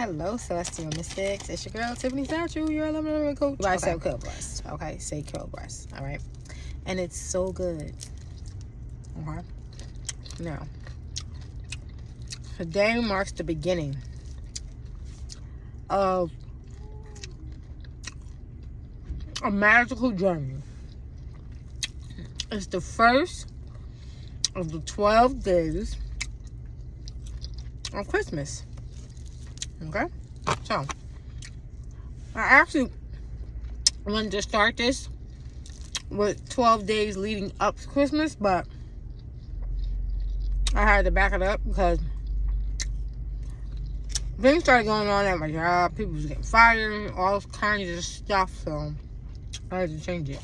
Hello, Celestial Mystics. It's your girl, Tiffany Satchel. You're a love coach. I say curl breast. Okay, say curl breast. All right. And it's so good. Okay. Now, today marks the beginning of a magical journey. It's the first of the 12 days of Christmas. Okay? So, I actually wanted to start this with 12 days leading up to Christmas, but I had to back it up because things started going on at my job. People was getting fired, all kinds of stuff, so I had to change it.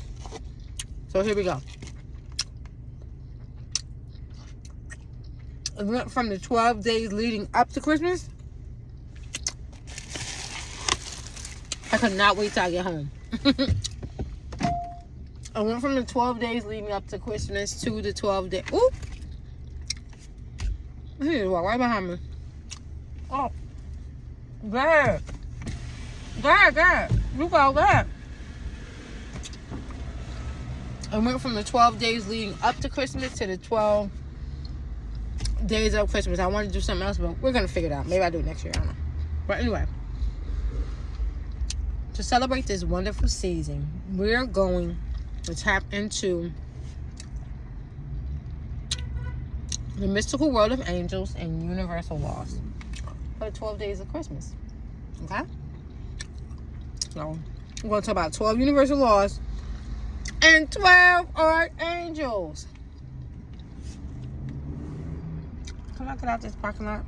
So here we go. It went from the 12 days leading up to Christmas. I could not wait till I get home. I went from the 12 days leading up to Christmas to the 12 days. Ooh! He just walked right behind me. Oh. Go ahead. Go ahead, go ahead. You go ahead. I went from the 12 days leading up to Christmas to the 12 days of Christmas. I wanted to do something else, but we're going to figure it out. Maybe I'll do it next year. I don't know. But anyway. To celebrate this wonderful season, we're going to tap into the mystical world of angels and universal laws for the 12 days of Christmas. Okay? So, we're going to talk about 12 universal laws and 12 archangels. Can I get out this parking lot?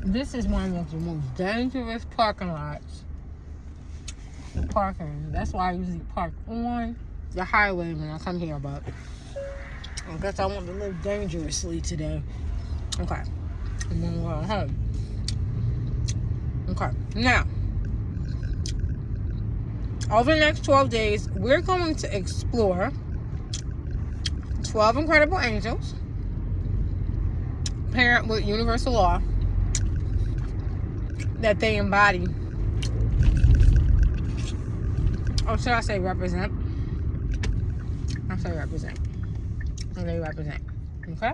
This is one of the most dangerous parking lots. The parking. That's why I usually park on the highway when I come here, but I guess I want to live dangerously today. Okay. And then we're going home. Okay. Now, over the next 12 days, we're going to explore 12 incredible angels paired with universal law that they embody, or should I say represent? I say represent. And they represent. Okay?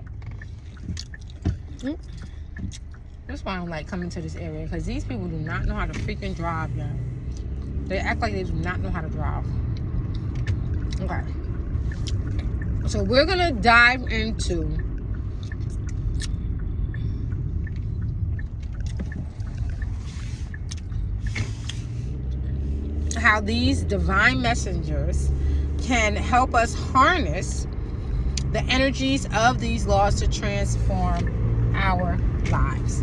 That's why I don't like coming to this area, because these people do not know how to freaking drive, y'all. They act like they do not know how to drive. Okay. So we're going to dive into how these divine messengers can help us harness the energies of these laws to transform our lives.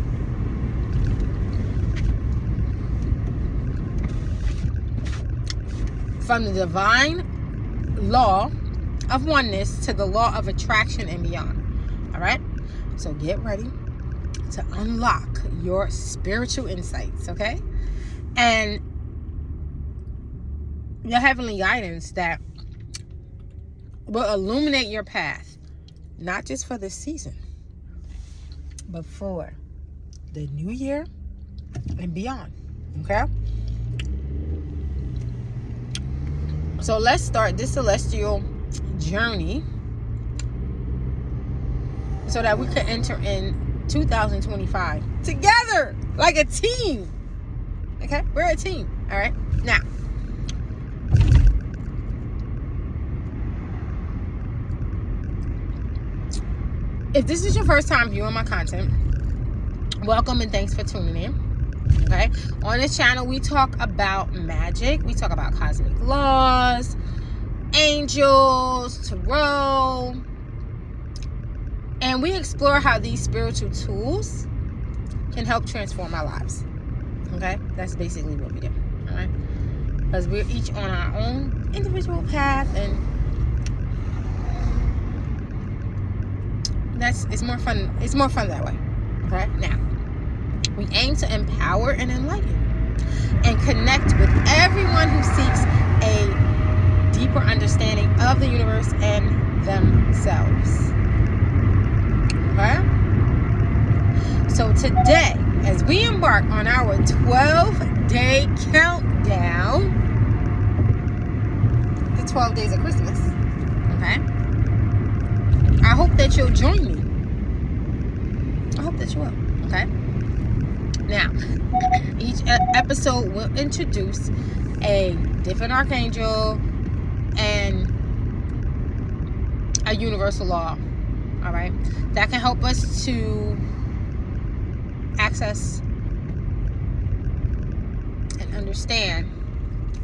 From the divine law of oneness to the law of attraction and beyond. All right? So get ready to unlock your spiritual insights, okay? And your heavenly guidance that will illuminate your path, not just for this season, but for the new year and beyond. Okay? So let's start this celestial journey so that we can enter in 2025 together like a team. Okay? We're a team. All right? Now, if this is your first time viewing my content, welcome and thanks for tuning in. Okay? On this channel, we talk about magic. We talk about cosmic laws, angels, tarot, and we explore how these spiritual tools can help transform our lives. Okay? That's basically what we do. All right? Because we're each on our own individual path, and it's more fun. It's more fun that way. Okay? Now, we aim to empower and enlighten and connect with everyone who seeks a deeper understanding of the universe and themselves. today, as we embark on our 12-day countdown, the 12 days of Christmas, okay? I hope that you'll join me. I hope that you will, okay? Now, each episode will introduce a different archangel and a universal law, all right? That can help us to access and understand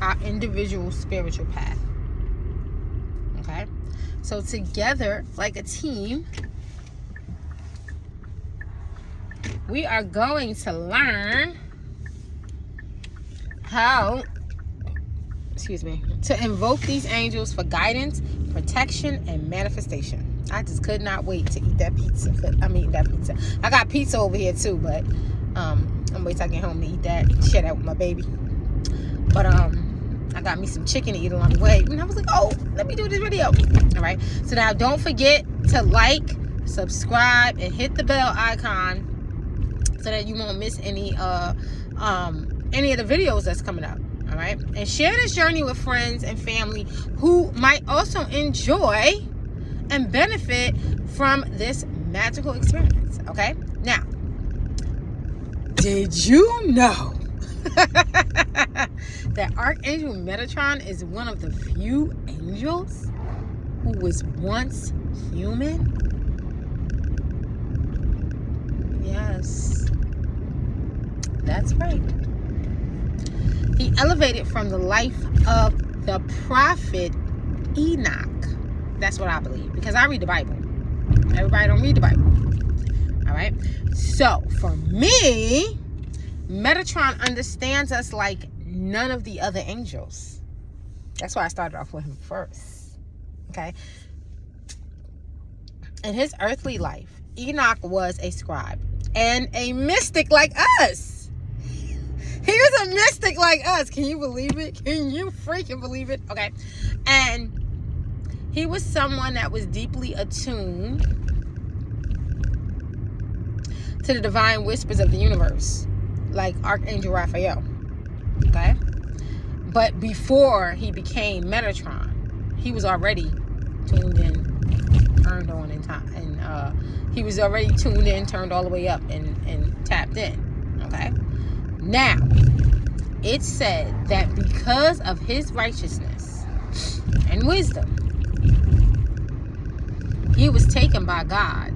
our individual spiritual path, okay? So together, like a team, we are going to learn how, to invoke these angels for guidance, protection, and manifestation. I just could not wait to eat that pizza. I got pizza over here too, but I'm waiting till I get home to eat that, share that with my baby. But I got me some chicken to eat along the way, and I was like, oh, let me do this video. All right, so now don't forget to like, subscribe, and hit the bell icon so that you won't miss any of the videos that's coming up. All right, and share this journey with friends and family who might also enjoy and benefit from this magical experience. Okay, now, did you know that Archangel Metatron is one of the few angels who was once human? Yes, that's right. He elevated from the life of the prophet Enoch. That's what I believe, because I read the Bible. Everybody don't read the Bible. All right. So for me, Metatron understands us like none of the other angels. That's why I started off with him first. Okay. In his earthly life, Enoch was a scribe and a mystic like us. He was a mystic like us. Can you believe it? Can you freaking believe it? Okay. And he was someone that was deeply attuned to the divine whispers of the universe, like Archangel Raphael. Okay. But before he became Metatron, he was already tuned in, turned on in time, and he was already tuned in, turned all the way up, and tapped in. Okay. Now, it's said that because of his righteousness and wisdom, he was taken by God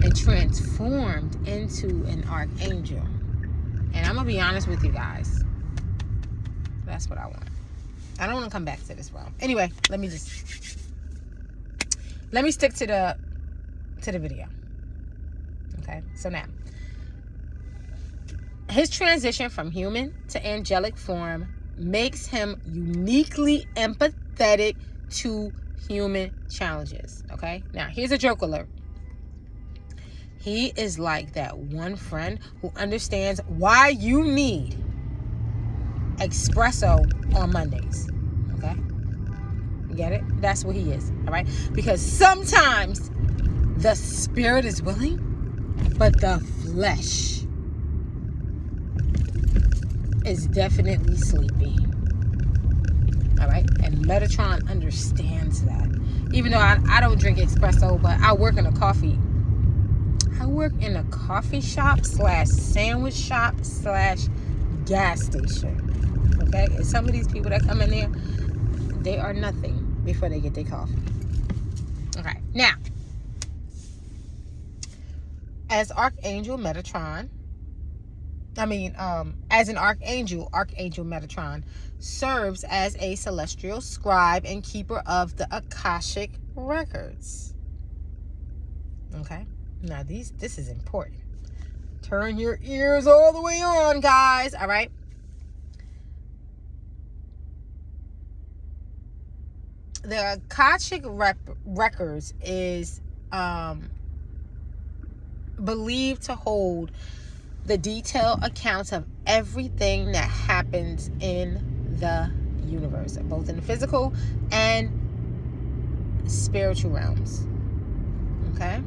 and transformed into an archangel. And I'm going to be honest with you guys. That's what I want. I don't want to come back to this realm. Anyway, let me stick to the video. Okay, so now, his transition from human to angelic form makes him uniquely empathetic to human challenges. Okay, now here's a joke alert. He is like that one friend who understands why you need espresso on Mondays. Okay, you get it? That's what he is. All right, because sometimes the spirit is willing, but the flesh is definitely sleepy. All right, and Metatron understands that. Even though I don't drink espresso, but I work in a coffee shop / sandwich shop / gas station. Okay, and some of these people that come in there, they are nothing before they get their coffee. Okay, now, as Archangel Metatron, as an archangel, Archangel Metatron serves as a celestial scribe and keeper of the Akashic records. Okay, now this is important. Turn your ears all the way on, guys. All right. The Akashic records is believed to hold the detailed accounts of everything that happens in the universe, both in the physical and spiritual realms. Okay?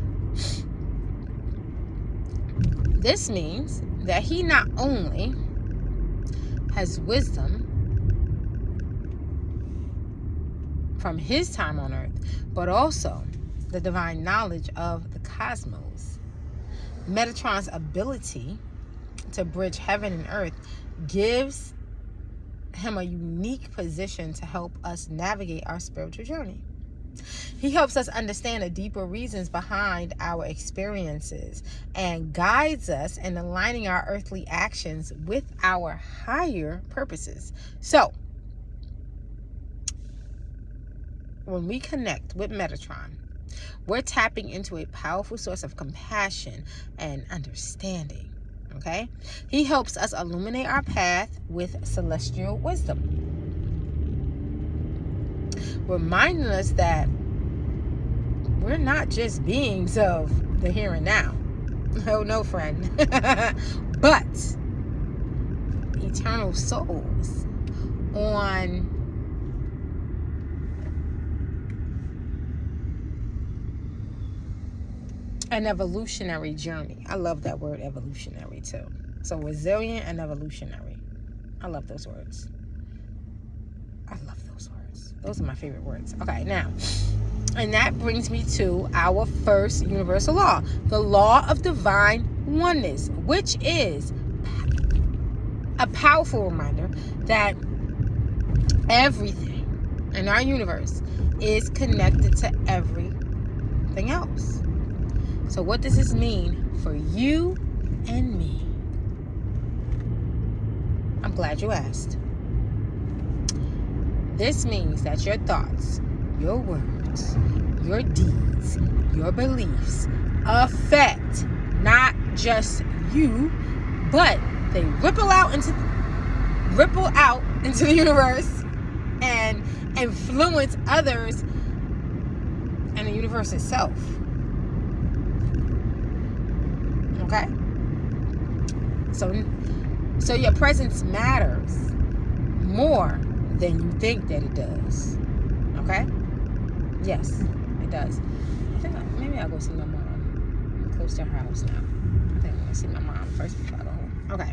This means that he not only has wisdom from his time on earth, but also the divine knowledge of the cosmos. Metatron's ability to bridge heaven and earth gives him a unique position to help us navigate our spiritual journey. He helps us understand the deeper reasons behind our experiences and guides us in aligning our earthly actions with our higher purposes. So, when we connect with Metatron, we're tapping into a powerful source of compassion and understanding. Okay? He helps us illuminate our path with celestial wisdom, reminding us that we're not just beings of the here and now. Oh, no, friend. But eternal souls on an evolutionary journey. I love that word, evolutionary, too. So resilient and evolutionary. I love those words. I love those words. Those are my favorite words. Okay, now, and that brings me to our first universal law, the Law of Divine Oneness, which is a powerful reminder that everything in our universe is connected to everything else. So what does this mean for you and me? I'm glad you asked. This means that your thoughts, your words, your deeds, your beliefs affect not just you, but they ripple out into the universe and influence others and the universe itself. Okay? So your presence matters more than you think that it does. Okay? Yes, it does. I think maybe I'll go see my mom. I'm close to her house now. I think I'm going to see my mom first before I go home. Okay.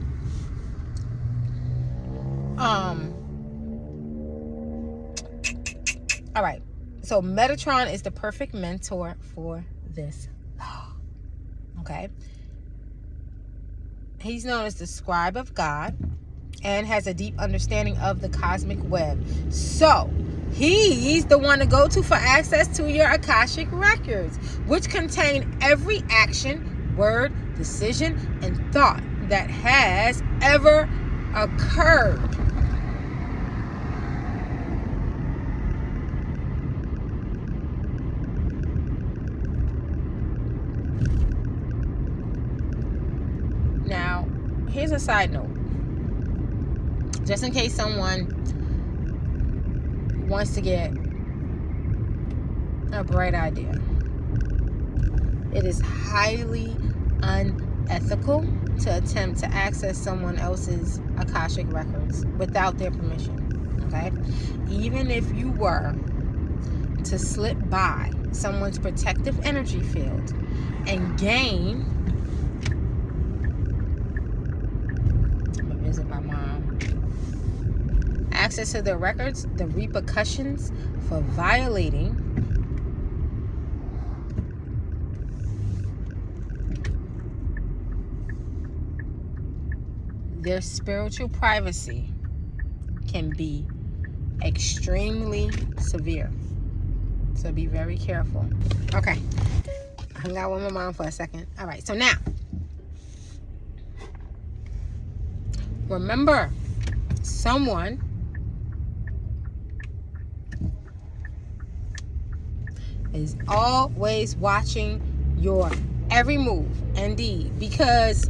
All right. So Metatron is the perfect mentor for this law. Okay? He's known as the scribe of God and has a deep understanding of the cosmic web. So, he's the one to go to for access to your Akashic records, which contain every action, word, decision, and thought that has ever occurred. Now, here's a side note. Just in case someone wants to get a bright idea. It is highly unethical to attempt to access someone else's Akashic records without their permission. Okay? Even if you were to slip by someone's protective energy field and gain visit my mom. Access to their records, the repercussions for violating their spiritual privacy can be extremely severe. So be very careful. Okay. I hung out with my mom for a second. All right. So now, remember, someone is always watching your every move and deed, because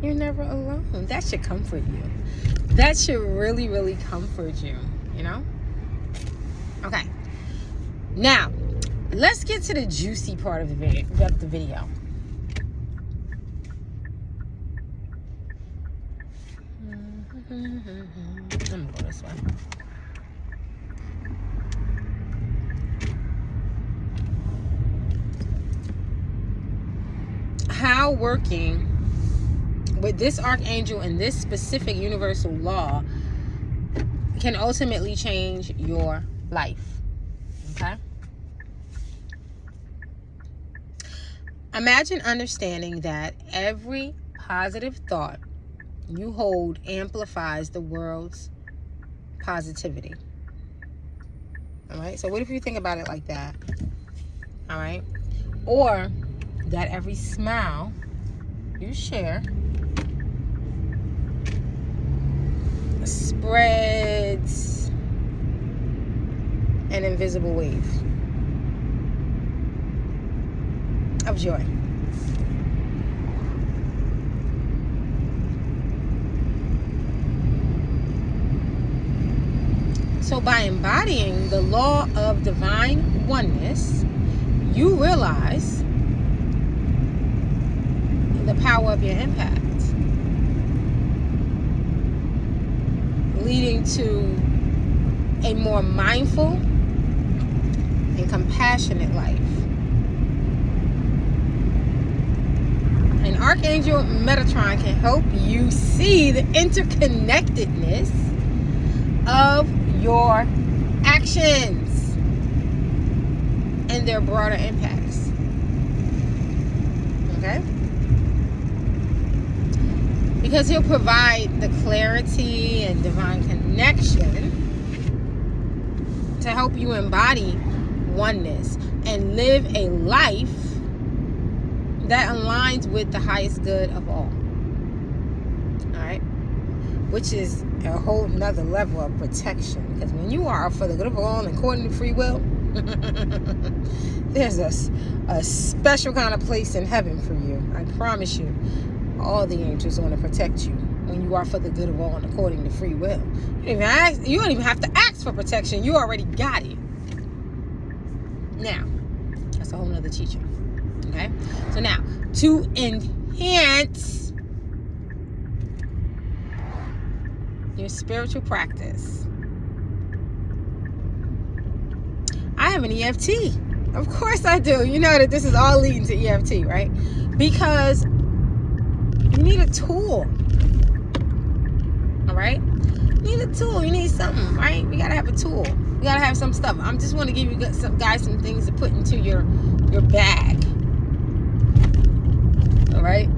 you're never alone. That should comfort you. That should really, really comfort you, you know? Okay. Now, let's get to the juicy part of the video. Let me go this way. How working with this archangel and this specific universal law can ultimately change your life. Okay? Imagine understanding that every positive thought you hold amplifies the world's positivity. All right? So what if you think about it like that? All right? Or that every smile you share spreads an invisible wave of joy. So by embodying the law of divine oneness, you realize the power of your impact, leading to a more mindful and compassionate life. And Archangel Metatron can help you see the interconnectedness of your actions and their broader impacts. Okay? Because he'll provide the clarity and divine connection to help you embody oneness and live a life that aligns with the highest good of all. Alright? Which is a whole nother level of protection. Because when you are for the good of all and according to free will, there's a special kind of place in heaven for you. I promise you. All the angels want to protect you when you are for the good of all and according to free will. You don't even have to ask for protection. You already got it. Now, that's a whole nother teaching. Okay? So now, to enhance your spiritual practice, I have an EFT. Of course I do. You know that this is all leading to EFT, right? Because you need a tool. All right? You need a tool. You need something, right? We got to have a tool. We got to have some stuff. I'm just want to give you some things to put into your bag. All right?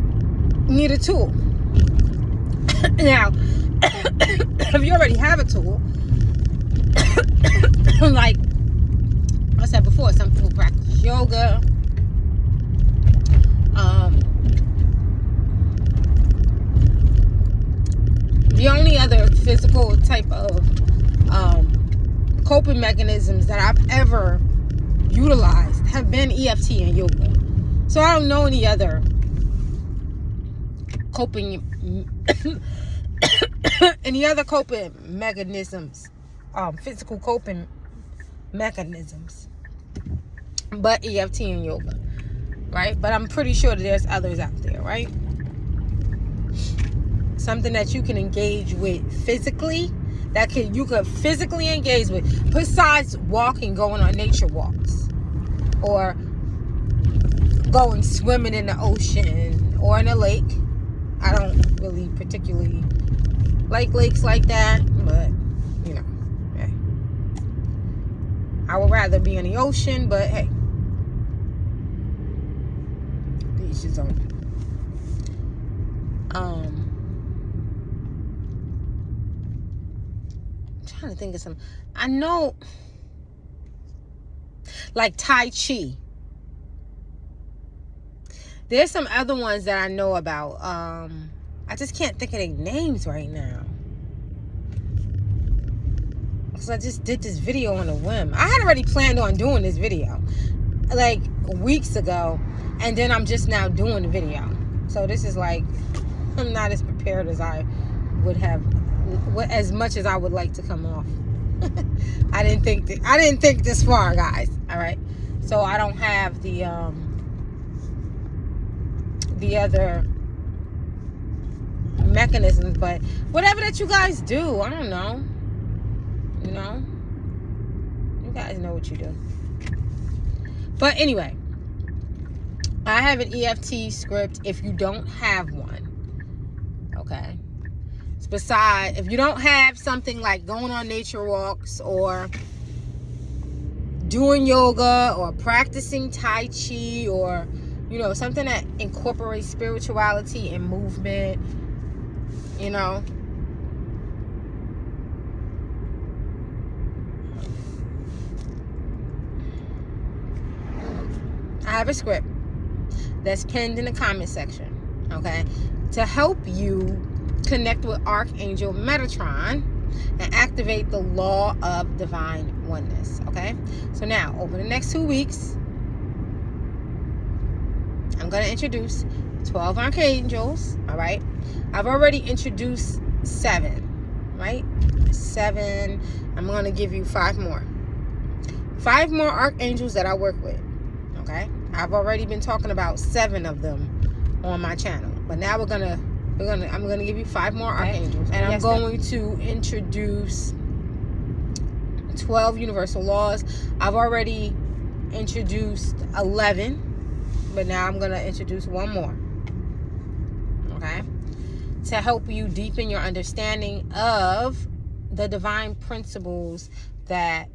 You need a tool. Now, if you already have a tool, like I said before, some people practice yoga. The only other physical type of coping mechanisms that I've ever utilized have been EFT and yoga. So I don't know any other coping mechanisms, physical coping mechanisms, but EFT and yoga, right? But I'm pretty sure that there's others out there, right? Something that you can engage with physically, you could physically engage with, besides walking, going on nature walks, or going swimming in the ocean or in a lake. I don't really particularly like lakes like that, but you know, hey, I would rather be in the ocean, but hey, each his own. Trying to think of some. I know, like Tai Chi. There's some other ones that I know about. I just can't think of their names right now. Because I just did this video on a whim. I had already planned on doing this video like weeks ago, and then I'm just now doing the video. So this is like, I'm not as prepared as I would have, as much as I would like to come off. I didn't think this far, guys. All right, so I don't have the other mechanisms, but whatever that you guys do, I don't know. You know, you guys know what you do. But anyway, I have an EFT script. If you don't have one, okay? Besides, if you don't have something like going on nature walks or doing yoga or practicing Tai Chi or, you know, something that incorporates spirituality and movement, you know, I have a script that's pinned in the comment section, okay, to help you connect with Archangel Metatron and activate the Law of Divine Oneness, okay? So now, over the next 2 weeks, I'm going to introduce 12 Archangels, all right? I've already introduced 7, right? 7. I'm going to give you 5 more. 5 more Archangels that I work with, okay? I've already been talking about 7 of them on my channel, but now I'm gonna give you 5 more Archangels, and I'm going to introduce 12 universal laws. I've already introduced 11, but now I'm gonna introduce 1 more, okay, to help you deepen your understanding of the divine principles that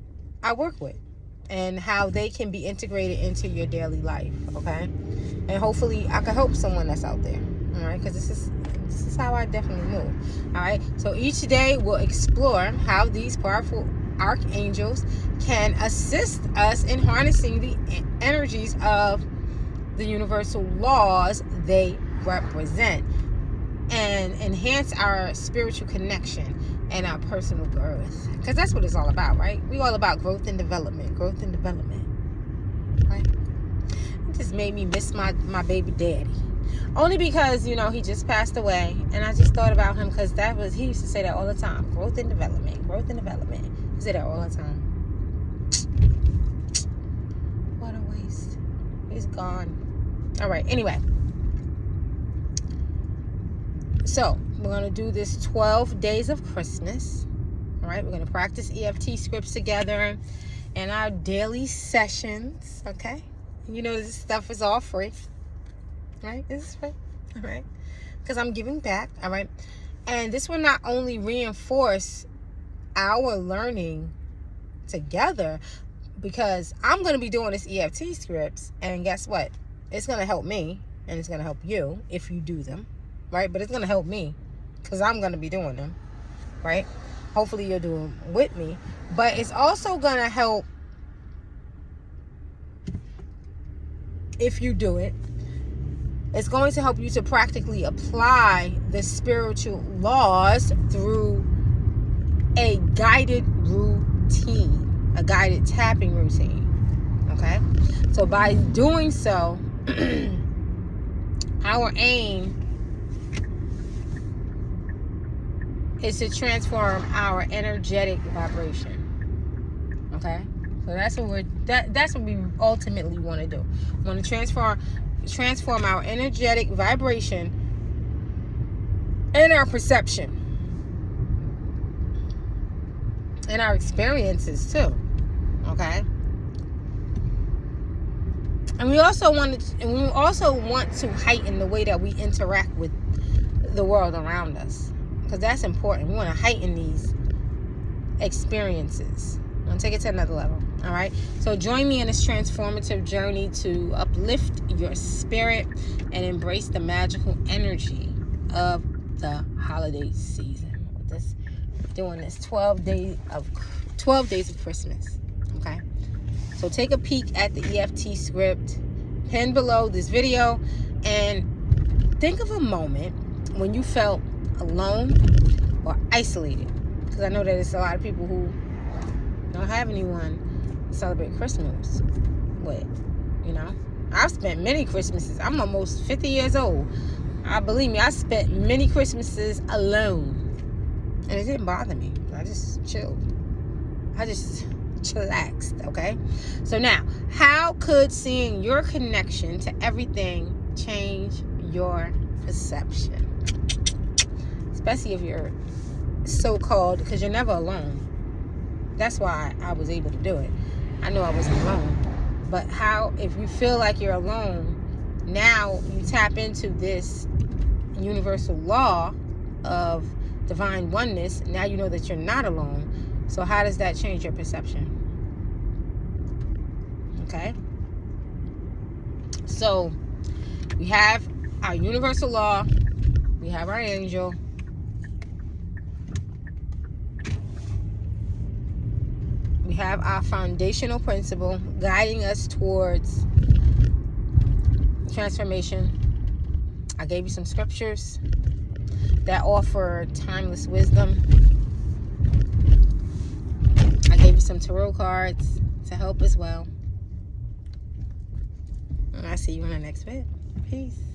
I work with and how they can be integrated into your daily life, okay? And hopefully I can help someone that's out there, all right? Because this is how I definitely move, all right? So each day we'll explore how these powerful archangels can assist us in harnessing the energies of the universal laws they represent and enhance our spiritual connection and our personal growth, because that's what it's all about, right? We all about growth and development, right? It just made me miss my baby daddy, only because, you know, he just passed away, and I just thought about him because he used to say that all the time, growth and development. He said that all the time. What a waste. He's gone. All right, anyway, so we're going to do this 12 days of Christmas. All right, we're going to practice EFT scripts together in our daily sessions, okay? You know, this stuff is all free, right? This is free, all right? Because I'm giving back, all right? And this will not only reinforce our learning together, because I'm going to be doing this EFT scripts, and guess what? It's going to help me, and it's going to help you if you do them, right? But it's going to help me because I'm going to be doing them, right? Hopefully you're doing with me. But it's also going to help if you do it. It's going to help you to practically apply the spiritual laws through a guided routine, a guided tapping routine, okay? So by doing so, our aim is to transform our energetic vibration, okay? So that's what we ultimately want to do. We want to transform our energetic vibration and our perception and our experiences too, okay? And we also want to heighten the way that we interact with the world around us, because that's important. We want to heighten these experiences. I want to take it to another level. All right. So join me in this transformative journey to uplift your spirit and embrace the magical energy of the holiday season. Doing this 12 days of Christmas. Okay. So take a peek at the EFT script pinned below this video, and think of a moment when you felt alone or isolated, because I know that it's a lot of people who don't have anyone to celebrate Christmas with, you know. I've spent many Christmases. I'm almost 50 years old. Believe me, I spent many Christmases alone, and it didn't bother me. I just chilled. I just chillaxed, okay? So now, how could seeing your connection to everything change your perception? Especially if you're so-called, because you're never alone. That's why I was able to do it. I know I wasn't alone. But how, if you feel like you're alone, now you tap into this universal law of divine oneness, now you know that you're not alone. So how does that change your perception? Okay? So we have our universal law, we have our angel, we have our foundational principle guiding us towards transformation. I gave you some scriptures that offer timeless wisdom. I gave you some tarot cards to help as well. And I'll see you in the next vid. Peace.